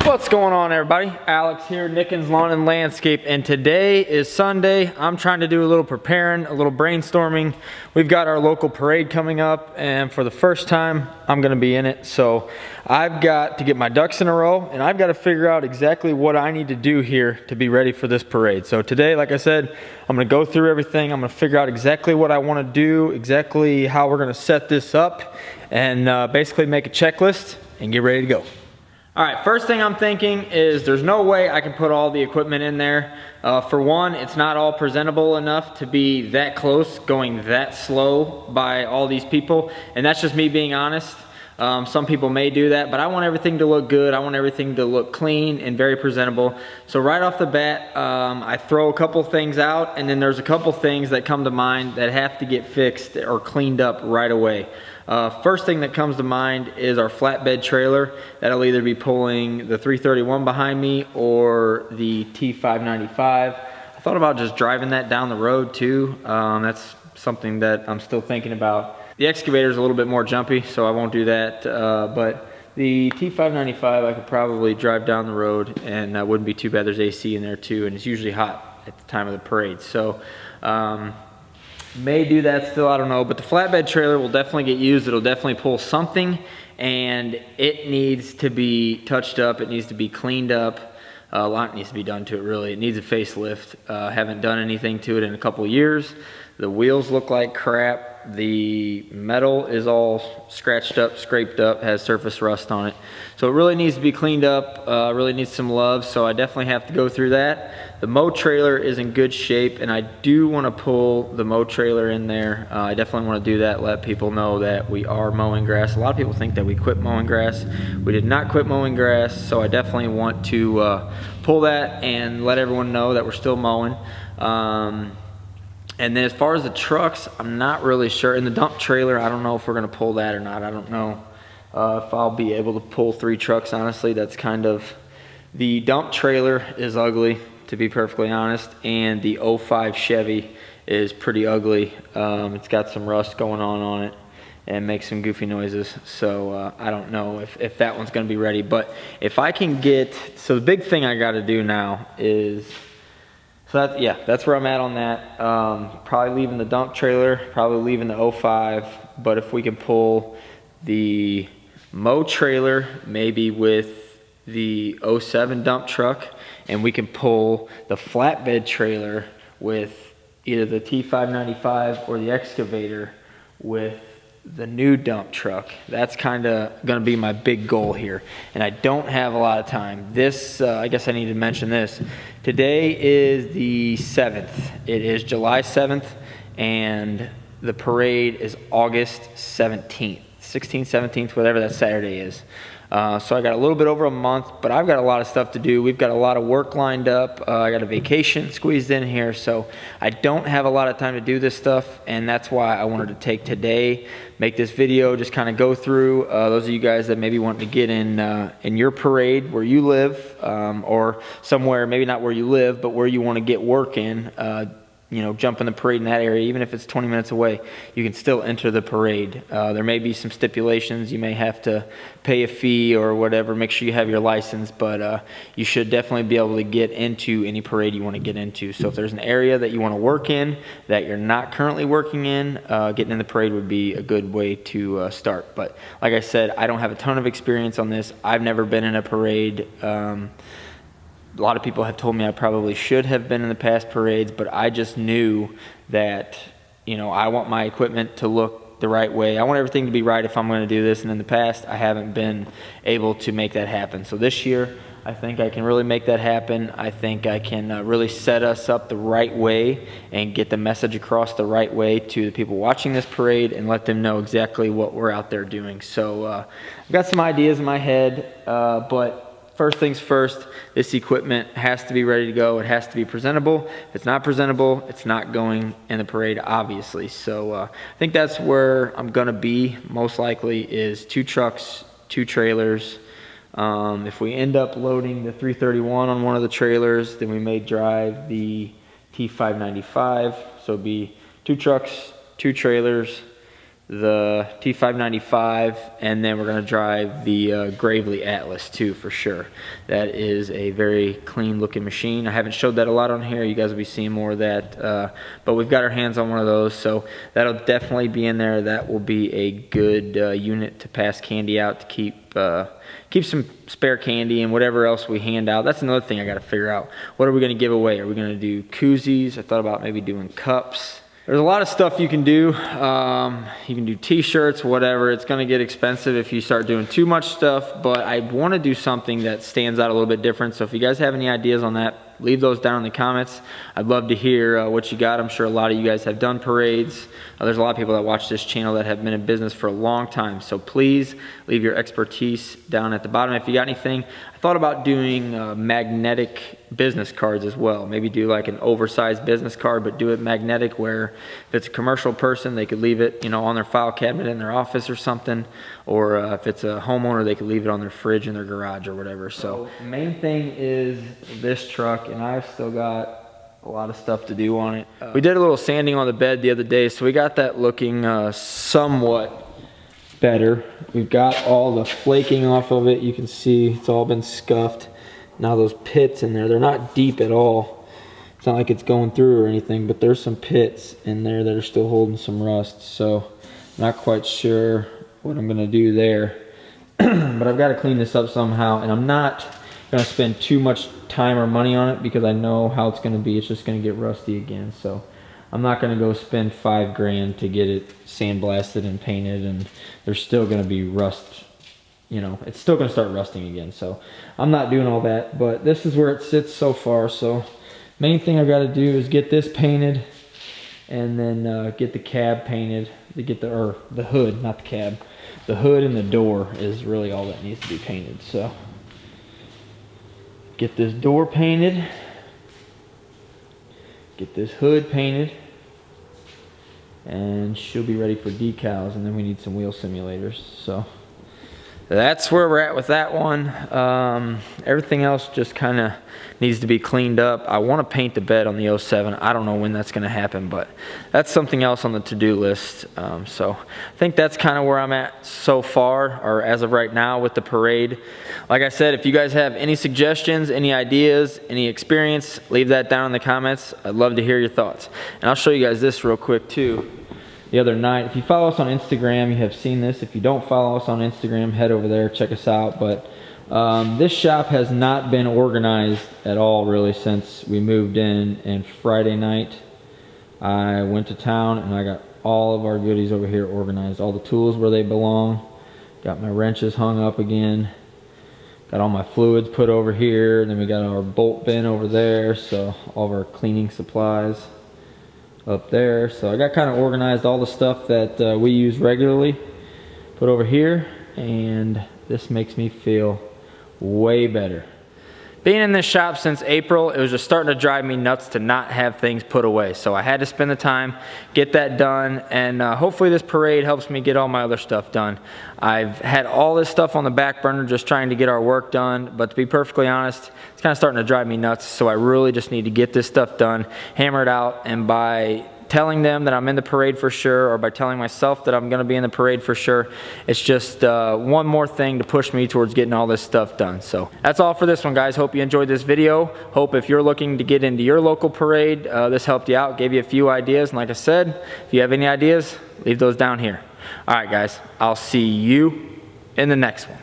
What's going on, everybody? Alex here, Nickens Lawn and Landscape, and today is Sunday. I'm trying to do a little preparing, a little brainstorming. We've got our local parade coming up, and for the first time, I'm gonna be in it. So I've got to get my ducks in a row, and I've got to figure out exactly what I need to do here to be ready for this parade. So today, like I said, I'm gonna go through everything. I'm gonna figure out exactly what I wanna do, exactly how we're gonna set this up, and basically make a checklist and get ready to go. All right, first thing I'm thinking is there's no way I can put all the equipment in there. For one, it's not all presentable enough to be that close, going that slow by all these people, and that's just me being honest. Some people may do that, but I want everything to look good. I want everything to look clean and very presentable. So right off the bat, I throw a couple things out, and then there's a couple things that come to mind that have to get fixed or cleaned up right away. First thing that comes to mind is our flatbed trailer. That'll either be pulling the 331 behind me or the T595. I thought about just driving that down the road too. That's something that I'm still thinking about. The excavator is a little bit more jumpy, so I won't do that. But the T595 I could probably drive down the road, and that wouldn't be too bad. There's AC in there too, and it's usually hot at the time of the parade. So may do that still, I don't know, but the flatbed trailer will definitely get used. It'll definitely pull something, and it needs to be touched up. It needs to be cleaned up. A lot needs to be done to it, really. It needs a facelift. Haven't done anything to it in a couple of years. The wheels look like crap. The metal is all scratched up, scraped up, has surface rust on it. So it really needs to be cleaned up, really needs some love, so I definitely have to go through that. The mow trailer is in good shape, and I do want to pull the mow trailer in there. I definitely want to do that, let people know that we are mowing grass. A lot of people think that we quit mowing grass. We did not quit mowing grass, so I definitely want to pull that and let everyone know that we're still mowing. And then as far as the trucks, I'm not really sure. In the dump trailer, I don't know if we're gonna pull that or not. I don't know if I'll be able to pull 3 trucks, honestly. That's kind of, the dump trailer is ugly, to be perfectly honest, and the 05 Chevy is pretty ugly. It's got some rust going on it and makes some goofy noises. So I don't know if that one's gonna be ready. But if I can get, so the big thing I gotta do now is, so that, yeah, that's where I'm at on that. Probably leaving the dump trailer, probably leaving the 05, but if we can pull the mow trailer, maybe with the 07 dump truck, and we can pull the flatbed trailer with either the T595 or the excavator with the new dump truck. That's kind of going to be my big goal here, and I don't have a lot of time. This, I guess I need to mention this. Today is the 7th. It is July 7th, and the parade is August 17th, 16th, 17th, whatever that Saturday is. So I got a little bit over a month, but I've got a lot of stuff to do. We've got a lot of work lined up. I got a vacation squeezed in here, so I don't have a lot of time to do this stuff, and that's why I wanted to take today, make this video, just kind of go through those of you guys that maybe want to get in your parade where you live, or somewhere, maybe not where you live, but where you want to get work in. You know, jump in the parade in that area, even if it's 20 minutes away, you can still enter the parade. There may be some stipulations. You may have to pay a fee or whatever. Make sure you have your license, but you should definitely be able to get into any parade you want to get into. So if there's an area that you want to work in that you're not currently working in, getting in the parade would be a good way to start. But like I said, I don't have a ton of experience on this. I've never been in a parade. A lot of people have told me I probably should have been in the past parades, but I just knew that, you know, I want my equipment to look the right way. I want everything to be right if I'm going to do this, and in the past, I haven't been able to make that happen. So this year, I think I can really make that happen. I think I can really set us up the right way and get the message across the right way to the people watching this parade and let them know exactly what we're out there doing. So I've got some ideas in my head, but first things first, this equipment has to be ready to go. It has to be presentable. If it's not presentable, it's not going in the parade, obviously. So I think that's where I'm going to be, most likely, is 2 trucks, 2 trailers. If we end up loading the 331 on one of the trailers, then we may drive the T595. So it'd be 2 trucks, 2 trailers, the T595, and then we're going to drive the Gravely Atlas too, for sure. That is a very clean looking machine. I haven't showed that a lot on here. You guys will be seeing more of that, but we've got our hands on one of those, so that'll definitely be in there. That will be a good unit to pass candy out, to keep some spare candy and whatever else we hand out. That's another thing I got to figure out. What are we going to give away? Are we going to do koozies? I thought about maybe doing cups. There's a lot of stuff you can do. You can do t-shirts, whatever. It's gonna get expensive if you start doing too much stuff, but I wanna do something that stands out a little bit different. So if you guys have any ideas on that, leave those down in the comments. I'd love to hear what you got. I'm sure a lot of you guys have done parades. There's a lot of people that watch this channel that have been in business for a long time. So please leave your expertise down at the bottom. If you got anything, I thought about doing magnetic business cards as well. Maybe do like an oversized business card, but do it magnetic, where if it's a commercial person, they could leave it, you know, on their file cabinet in their office or something. Or if it's a homeowner, they could leave it on their fridge in their garage or whatever. So main thing is this truck, and I've still got a lot of stuff to do on it. We did a little sanding on the bed the other day, so we got that looking somewhat better. We've got all the flaking off of it. You can see it's all been scuffed. Now those pits in there, they're not deep at all. It's not like it's going through or anything, but there's some pits in there that are still holding some rust. So not quite sure what I'm gonna do there. But I've got to clean this up somehow, and I'm not gonna spend too much time or money on it because I know how it's gonna be. It's just gonna get rusty again. So I'm not gonna go spend $5 grand to get it sandblasted and painted, and there's still gonna be rust. You know, it's still gonna start rusting again. So I'm not doing all that, but this is where it sits so far. So main thing I've got to do is get this painted, and then get the cab painted. To get the hood, not the cab. The hood and the door is really all that needs to be painted. So get this door painted, get this hood painted, and she'll be ready for decals. And then we need some wheel simulators. So that's where we're at with that one. Everything else just kind of needs to be cleaned up. I want to paint the bed on the 07. I don't know when that's going to happen, but that's something else on the to-do list. So I think that's kind of where I'm at so far, or as of right now, with the parade. Like I said, if you guys have any suggestions, any ideas, any experience, leave that down in the comments. I'd love to hear your thoughts. And I'll show you guys this real quick too. The other night, if you follow us on Instagram, you have seen this. If you don't follow us on Instagram, head over there, check us out. But this shop has not been organized at all really since we moved in. And Friday night I went to town and I got all of our goodies over here organized, all the tools where they belong. Got my wrenches hung up again, got all my fluids put over here, and then we got our bolt bin over there, so all of our cleaning supplies up there. So I got kind of organized all the stuff that we use regularly, put over here, and this makes me feel way better. Being in this shop since April, it was just starting to drive me nuts to not have things put away. So I had to spend the time, get that done, and hopefully this parade helps me get all my other stuff done. I've had all this stuff on the back burner just trying to get our work done, but to be perfectly honest, it's kind of starting to drive me nuts. So I really just need to get this stuff done, hammer it out, and by telling them that I'm in the parade for sure, or by telling myself that I'm going to be in the parade for sure, it's just one more thing to push me towards getting all this stuff done. So that's all for this one, guys. Hope you enjoyed this video. Hope if you're looking to get into your local parade, this helped you out, gave you a few ideas. And like I said, if you have any ideas, leave those down here. All right, guys, I'll see you in the next one.